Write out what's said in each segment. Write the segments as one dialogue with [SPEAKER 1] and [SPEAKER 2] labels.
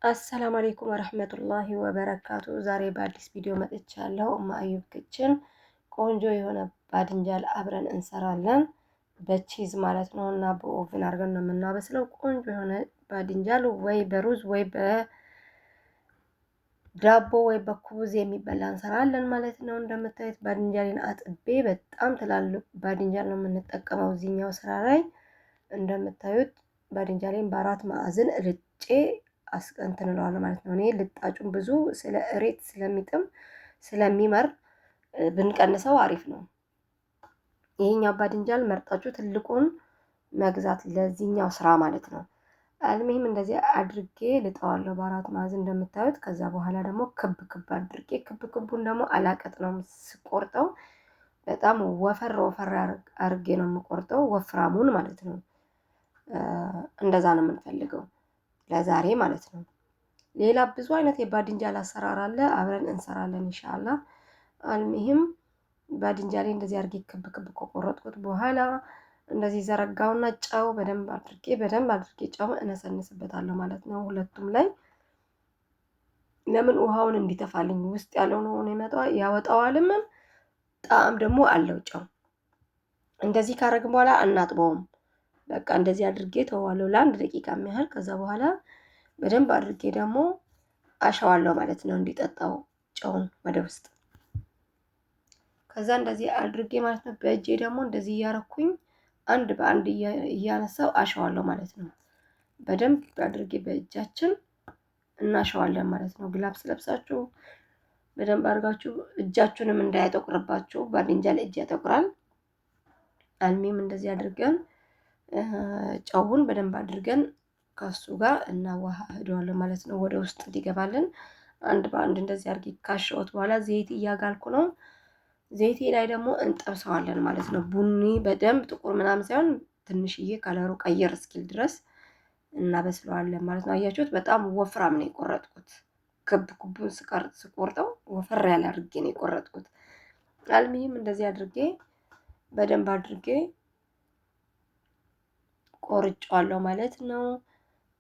[SPEAKER 1] አሰላሙ አለይኩም ወረህመቱላሂ ወበረካቱ። ዛሬ በአዲስ ቪዲዮ መጥቻለሁ። አዩብ ክችን ቆንጆ የሆነ ባድንጃል አብረን እንሰራለን። በቺዝ ማለት ነው እና በኦቭን አድርገን ነው የምናበስለው። ቆንጆ የሆነ ባድንጃል ወይ በሩዝ ወይ በዳቦ ወይ በኩቡዝ የሚበላ እንሰራለን ማለት ነው። እንደምታዩት ባድንጃሌን አጥቤ በጣም ትላልቅ ባድንጃል ነው የምንጠቀመው እዚህኛው ስራ ላይ። እንደምታዩት ባድንጃሌን በአራት ማዕዘን ልጬ እንትን እለዋለሁ ማለት ነው። እኔ ልጣጩን ብዙ ስለ እሬት ስለሚጥም ስለሚመር ብንቀንሰው አሪፍ ነው። ይሄኛው ባድንጃል መርጣችሁ ትልቁን መግዛት ለዚህኛው ስራ ማለት ነው። አልሚም እንደዚህ አድርጌ ልጠዋለሁ በአራት ማዕዘን እንደምታዩት። ከዛ በኋላ ደግሞ ክብ ክብ አድርጌ ክብ ክቡን ደግሞ አላቀጥ ነው ስቆርጠው። በጣም ወፈር አድርጌ ነው የምቆርጠው፣ ወፍራሙን ማለት ነው። እንደዛ ነው የምንፈልገው ለዛሬ ማለት ነው። ሌላ ብዙ አይነት የባድንጃል አሰራር አለ፣ አብረን እንሰራለን ኢንሻአላህ። አልሙሂም ባድንጃሌ እንደዚህ አድርጌ ክብ ክብ ከቆረጥኩት በኋላ እንደዚህ ዘረጋውና ጨው በደንብ አድርጌ ጨው እነሰንስበታለሁ ማለት ነው ሁለቱም ላይ። ለምን ውሃውን እንዲተፋልኝ ውስጥ ያለው ነው ያወጣዋልም፣ ጣዕም ደግሞ አለው ጨው። እንደዚህ ካረግን በኋላ አናጥበውም። በቃ እንደዚህ አድርጌ ተዋዋለሁ ለአንድ ደቂቃ የሚያህል። ከዛ በኋላ በደንብ አድርጌ ደግሞ አሸዋለሁ ማለት ነው እንዲጠጣው ጨውን ወደ ውስጥ። ከዛ እንደዚህ አድርጌ ማለት ነው በእጄ ደግሞ እንደዚህ እያረኩኝ አንድ በአንድ እያነሳው አሸዋለሁ ማለት ነው። በደንብ አድርጌ በእጃችን እናሸዋለን ማለት ነው። ግላብስ ለብሳችሁ በደንብ አድርጋችሁ እጃችሁንም እንዳያጠቁርባችሁ፣ ባድንጃል እጅ ያጠቁራል። አልሚም እንደዚህ አድርገን ጨውን በደንብ አድርገን ከሱ ጋር እናዋህደዋለን ማለት ነው። ወደ ውስጥ እንዲገባልን አንድ በአንድ እንደዚህ አድርጌ ካሸሁት በኋላ ዘይት እያጋልኩ ነው። ዘይቴ ላይ ደግሞ እንጠብሰዋለን ማለት ነው። ቡኒ በደንብ ጥቁር ምናምን ሳይሆን ትንሽዬ ከለሩ ቀየር እስኪል ድረስ እናበስለዋለን ማለት ነው። አያችሁት? በጣም ወፍራም ነው የቆረጥኩት። ክብ ክቡን ስቆርጠው ወፈር ያለ አድርጌ ነው የቆረጥኩት። አልሚም እንደዚህ አድርጌ በደንብ አድርጌ ቆርጫለሁ ማለት ነው።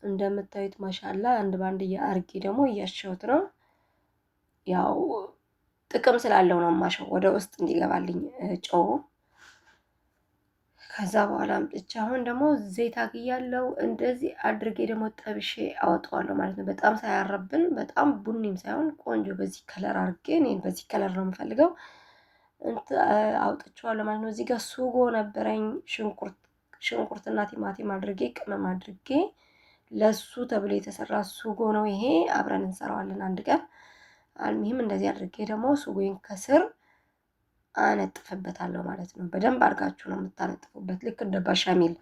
[SPEAKER 1] እንደምታዩት ማሻአላ አንድ ባንድ አርጌ ደግሞ እያሸሁት ነው። ያው ጥቅም ስላለው ነው ማሻው ወደ ውስጥ እንዲገባልኝ ጨው። ከዛ በኋላ አምጥቼ አሁን ደግሞ ዘይት አግያለሁ። እንደዚህ አድርጌ ደግሞ ጠብሼ አወጣዋለሁ ማለት ነው። በጣም ሳያረብን በጣም ቡኒም ሳይሆን ቆንጆ በዚህ ከለር አርጌ፣ እኔ በዚህ ከለር ነው የምፈልገው። አውጥቼዋለሁ ማለት ነው። እዚህ ጋር ሱጎ ነበረኝ፣ ሽንኩርትና ቲማቲም አድርጌ ቅመም አድርጌ ለሱ ተብሎ የተሰራ ሱጎ ነው ይሄ። አብረን እንሰራዋለን አንድ ቀን። አልሙሂም እንደዚህ አድርጌ ደግሞ ሱጎን ከስር አነጥፍበታለሁ ማለት ነው። በደንብ አድርጋችሁ ነው የምታነጥፉበት፣ ልክ እንደ ባሻሚል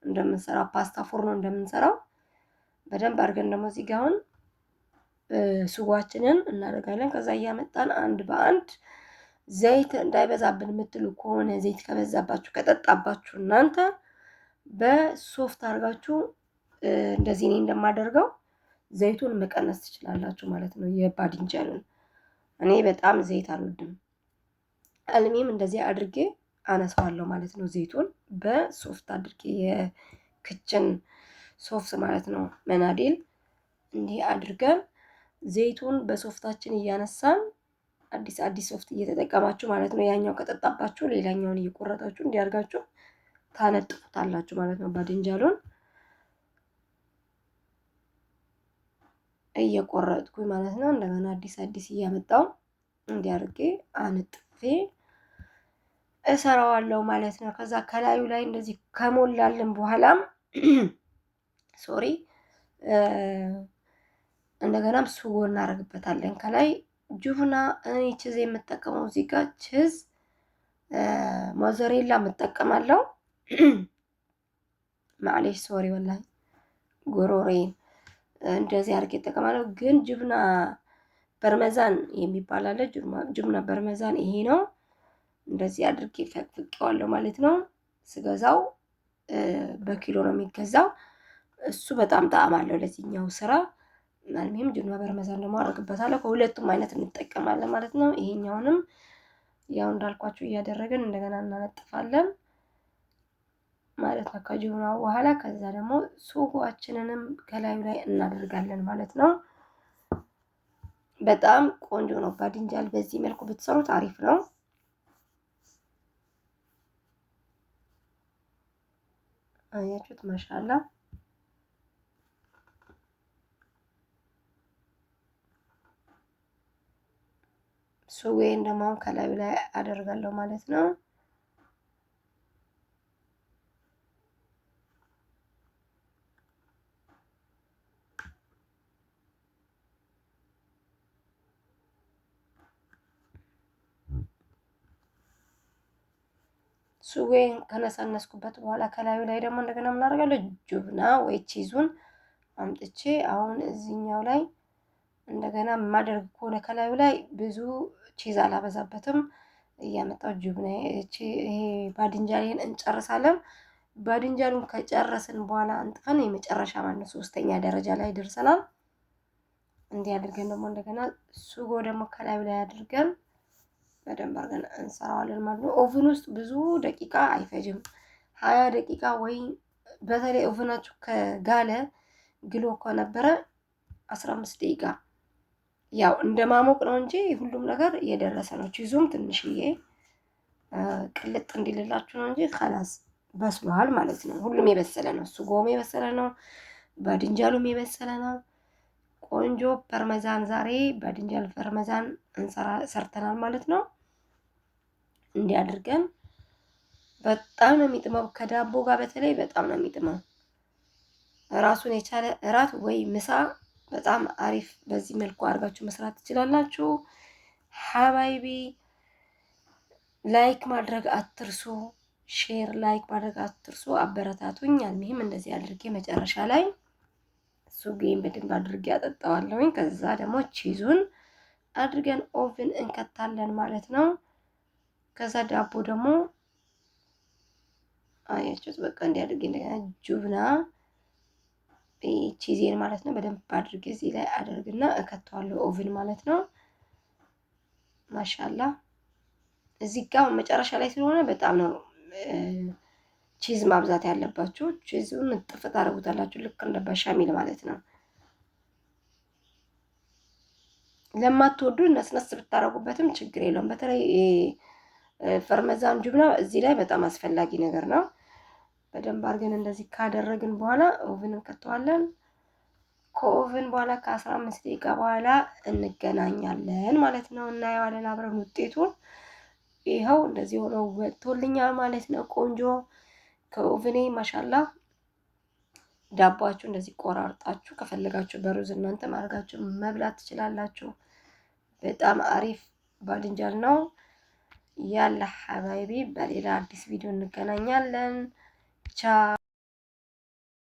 [SPEAKER 1] እንደምንሰራው ፓስታ ፎርኖ እንደምንሰራው በደንብ አድርገን ደግሞ እዚህ ጋር አሁን ሱጓችንን እናደርጋለን። ከዛ እያመጣን አንድ በአንድ ዘይት እንዳይበዛብን የምትሉ ከሆነ ዘይት ከበዛባችሁ ከጠጣባችሁ እናንተ በሶፍት አድርጋችሁ እንደዚህ እኔ እንደማደርገው ዘይቱን መቀነስ ትችላላችሁ ማለት ነው። የባድንጃልን እኔ በጣም ዘይት አልወድም። አልሚም እንደዚህ አድርጌ አነሳዋለሁ ማለት ነው። ዘይቱን በሶፍት አድርጌ የክችን ሶፍት ማለት ነው መናዴል እንዲህ አድርገን ዘይቱን በሶፍታችን እያነሳን አዲስ ሶፍት እየተጠቀማችሁ ማለት ነው። ያኛው ከጠጣባችሁ ሌላኛውን እየቆረጣችሁ እንዲያርጋችሁ ታነጥፉታላችሁ ማለት ነው። ባድንጃሉን እየቆረጥኩኝ ማለት ነው። እንደገና አዲስ እያመጣው እንዲያርጌ አንጥፌ እሰራዋለሁ ማለት ነው። ከዛ ከላዩ ላይ እንደዚህ ከሞላልን በኋላም ሶሪ እንደገናም ሱጎ እናደርግበታለን ከላይ ጁብና። እኔ ቺዝ የምጠቀመው እዚህ ጋር ቺዝ ሞዘሬላ የምጠቀማለሁ። ማለሽ ሶሪ ወላሂ ጉሮሬን እንደዚህ አድርጌ እጠቀማለሁ። ግን ጅብና በርመዛን የሚባል አለ። ጅብና በርመዛን ይሄ ነው። እንደዚህ አድርጌ ፈቅፍቄዋለሁ ማለት ነው። ስገዛው በኪሎ ነው የሚገዛው። እሱ በጣም ጣዕም አለው ለዚህኛው ስራ። አልሚም ጅብና በርመዛን ደግሞ አደርግበታለሁ። ከሁለቱም አይነት እንጠቀማለን ማለት ነው። ይሄኛውንም ያው እንዳልኳችሁ እያደረግን እንደገና እናነጥፋለን። ማለት ነው ከጁብናው በኋላ። ከዛ ደግሞ ሱጓችንንም ከላዩ ላይ እናደርጋለን ማለት ነው። በጣም ቆንጆ ነው። ባድንጃል በዚህ መልኩ ብትሰሩት አሪፍ ነው። አያችሁት? ማሻአላ ሱጎዬን ደግሞ ከላዩ ላይ አደርጋለሁ ማለት ነው። ሱጎዬን ከነሳነስኩበት በኋላ ከላዩ ላይ ደግሞ እንደገና ምን አደርጋለሁ? ጁብና ወይ ቺዙን አምጥቼ አሁን እዚህኛው ላይ እንደገና የማደርግ ከሆነ ከላዩ ላይ ብዙ ቺዝ አላበዛበትም። እያመጣው ጁብና ይሄ ባድንጃሌን እንጨርሳለን። ባድንጃሉን ከጨረስን በኋላ አንጥፈን የመጨረሻ ማለት ሶስተኛ ደረጃ ላይ ደርሰናል። እንዲህ አድርገን ደግሞ እንደገና ሱጎ ደግሞ ከላዩ ላይ አድርገን በደንብ አድርገን እንሰራዋለን ማለት ነው። ኦቭን ውስጥ ብዙ ደቂቃ አይፈጅም። 20 ደቂቃ ወይ በተለይ ኦቭናችሁ ከጋለ ግሎ ከነበረ 15 ደቂቃ ያው እንደማሞቅ ነው እንጂ ሁሉም ነገር እየደረሰ ነው። ቺዙም ትንሽዬ ቅልጥ እንዲልላችሁ ነው እንጂ خلاص በስሏል ማለት ነው። ሁሉም የበሰለ ነው። ሱጎም የበሰለ ነው። ባድንጃሉም የበሰለ ነው። ቆንጆ ፐርመዛን ዛሬ ባድንጃል ፐርመዛን ሰርተናል ማለት ነው። እንዲህ አድርገን በጣም ነው የሚጥመው። ከዳቦ ጋር በተለይ በጣም ነው የሚጥመው። ራሱን የቻለ እራት ወይ ምሳ በጣም አሪፍ። በዚህ መልኩ አድርጋችሁ መስራት ትችላላችሁ። ሀባይቢ ላይክ ማድረግ አትርሱ። ሼር ላይክ ማድረግ አትርሱ። አበረታቱኝ። አልሚህም እንደዚህ አድርጌ መጨረሻ ላይ ሱጌን በደንብ አድርጌ አጠጣዋለሁኝ። ከዛ ደግሞ ቺዙን አድርገን ኦቭን እንከታለን ማለት ነው። ከዛ ዳቦ ደግሞ አያችሁት? በቃ እንዲያድርግ እንደገና ጁብና ቺዜን ማለት ነው በደንብ አድርጌ እዚህ ላይ አደርግና እከተዋለሁ ኦቭን ማለት ነው። ማሻአላ እዚህ ጋር መጨረሻ ላይ ስለሆነ በጣም ነው ቺዝ ማብዛት ያለባችሁ። ቺዙን ጥፍ ታደርጉታላችሁ ልክ እንደ በሻሚል ማለት ነው። ለማትወዱ ነስነስ ብታረጉበትም ችግር የለውም። በተለይ ፐርሜዛን ጁብና እዚህ ላይ በጣም አስፈላጊ ነገር ነው። በደንብ አድርገን እንደዚህ ካደረግን በኋላ ኦቭን እንከተዋለን። ከኦቭን በኋላ ከ15 ደቂቃ በኋላ እንገናኛለን ማለት ነው። እናየዋለን አብረን ውጤቱን። ይኸው እንደዚህ ሆኖ ወጥቶልኛል ማለት ነው። ቆንጆ ከኦቭኔ ማሻላ። ዳቦአችሁ እንደዚህ ቆራርጣችሁ ከፈለጋችሁ በሩዝ እናንተ ማድረጋችሁ መብላት ትችላላችሁ። በጣም አሪፍ ባድንጃል ነው። ያለ ሐባይቢ በሌላ አዲስ ቪዲዮ እንገናኛለን። ቻው